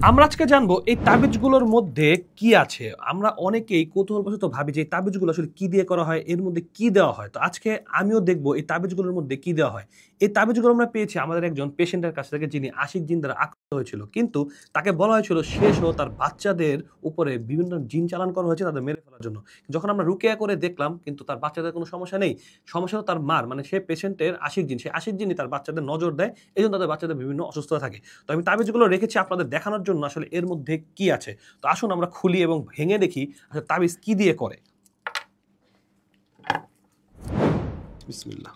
আমরা আজকে জানবো এই তাবিজগুলোর মধ্যে কি আছে। আমরা অনেকেই কৌতূহলবশত ভাবি যে এই তাবিজগুলো আসলে কি দিয়ে করা হয়, এর মধ্যে কি দেওয়া হয়। তো আজকে আমিও দেখবো এই তাবিজগুলোর মধ্যে কি দেওয়া হয়। এই তাবিজগুলো আমরা পেয়েছি আমাদের একজন পেশেন্টের কাছ থেকে, যিনি আশিক জিন দ্বারা আক্রান্ত হয়েছিল। কিন্তু তাকে বলা হয়েছিল সে সহ তার বাচ্চাদের উপরে বিভিন্ন জিন চালান করা হয়েছে তাদের মেরে ফেলার জন্য। যখন আমরা রুকিয়া করে দেখলাম কিন্তু তার বাচ্চাদের কোনো সমস্যা নেই। সমস্যা তো তার মার, মানে সে পেশেন্টের আশিক জিন, সেই আশিক জিনই তার বাচ্চাদের নজর দেয়। এজন্য তাদের বাচ্চাদের বিভিন্ন অসুস্থতা থাকে। তো আমি তাবিজগুলো রেখেছি আপনাদের দেখানোর জন্য আসলে এর মধ্যে কি আছে। তো আসুন আমরা খুলি এবং ভেঙে দেখি আসলে তাবিজ কি দিয়ে করে। বিসমিল্লাহ।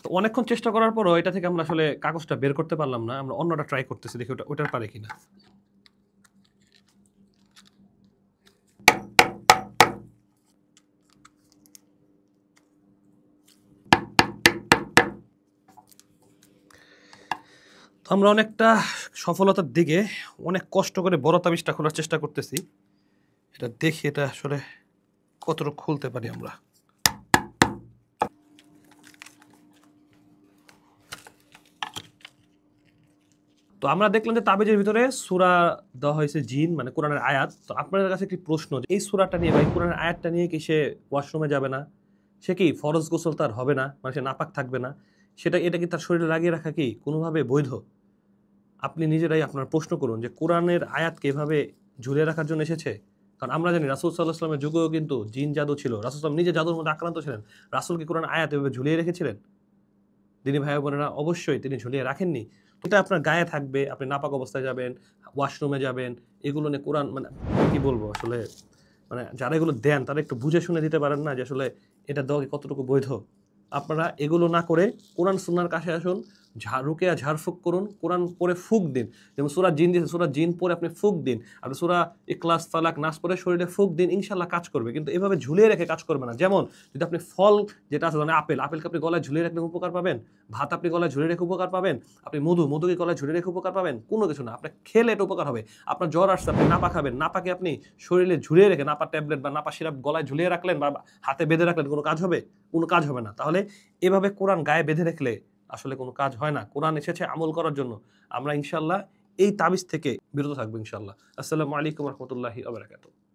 তো অনেকক্ষণ চেষ্টা করার পরও এটা থেকে আমরা আসলে কাগজটা বের করতে পারলাম না। আমরা অন্যটা ট্রাই করতেছি, দেখি ওটার পারে কিনা। তো আমরা অনেকটা সফলতার দিকে, অনেক কষ্ট করে বড় তাবিজটা খোলার চেষ্টা করতেছি। এটা দেখি এটা আসলে কতটুকু খুলতে পারি আমরা। তো আমরা দেখলাম যে তাবিজের ভিতরে সূরা দেওয়া হয়েছে জিন, মানে কোরআনের আয়াত। তো আপনাদের কাছে একটি প্রশ্ন, যে এই সূরাটা নিয়ে বা এই কোরআনের আয়াতটা নিয়ে কি সে ওয়াশরুমে যাবে না? সে কি ফরজ গোসল তার হবে না? মানে সে নাপাক থাকবে না? এটা কি তার শরীরে লাগিয়ে রাখা কি কোনোভাবে বৈধ? আপনি নিজেরাই আপনার প্রশ্ন করুন যে কোরআনের আয়াতকে এভাবে ঝুলিয়ে রাখার জন্য এসেছে। কারণ আমরা জানি রাসূল সাল্লাল্লাহু আলাইহি ওয়াসাল্লামের যুগেও কিন্তু জিন জাদু ছিল। রাসূল সাল্লাল্লাহু আলাইহি ওয়াসাল্লাম নিজে জাদুর মধ্যে আক্রান্ত ছিলেন। রাসূল কি কোরআন আয়াত এভাবে ঝুলিয়ে রেখেছিলেন? দিনী ভাই বোনেরা, অবশ্যই তিনি ঝুলিয়ে রাখেননি। এটা আপনার গায়ে থাকবে, আপনি নাপাক অবস্থায় যাবেন, ওয়াশরুমে যাবেন, এগুলো নিয়ে কোরআন, মানে কি বলবো আসলে, মানে যারা এগুলো দেন তারা একটু বুঝে শুনে দিতে পারেন না যে আসলে এটা দেওয়া কি কতটুকু বৈধ। আপনারা এগুলো না করে কোরআন সুন্নাহর কাছে আসুন, রুকিয়া ঝাড়ফুঁক করুন, কোরআন পড়ে ফুঁক দিন। যেমন সূরা জিন দিয়েছে, সূরা জিন পড়ে আপনি ফুঁক দিন। আপনি সূরা ইখলাস, ফালাক, নাস পড়ে শরীরে ফুঁক দিন, ইনশাআল্লাহ কাজ করবে। কিন্তু এভাবে ঝুলিয়ে রেখে কাজ করবে না। যেমন যদি আপনি ফল যেটা আছে, মানে আপেলকে আপনি গলায় ঝুলিয়ে রাখলে উপকার পাবেন? ভাত আপনি গলায় ঝুলিয়ে রেখে উপকার পাবেন? আপনি মধুকে গলায় ঝুলিয়ে রেখে উপকার পাবেন? কোনো কিছু না। আপনার খেলে এটা উপকার হবে। আপনার জ্বর আসছে, আপনি নাপা খাবেন, নাপাকে আপনি শরীরে ঝুলিয়ে রেখে, নাপা ট্যাবলেট বা নাপা সিরাপ গলায় ঝুলিয়ে রাখলেন বা হাতে বেঁধে রাখলেন, কোনো কাজ হবে? কোনো কাজ হবে না। তাহলে এভাবে কোরআন গায়ে বেঁধে রাখলে আসলে কোনো কাজ হয় না। কোরআন এসেছে আমল করার জন্য। আমরা ইনশাআল্লাহ এই তাবিজ থেকে বিরত থাকবো ইনশাআল্লাহ। আসসালামু আলাইকুম ওয়া রাহমাতুল্লাহি ওয়া বারাকাতুহু।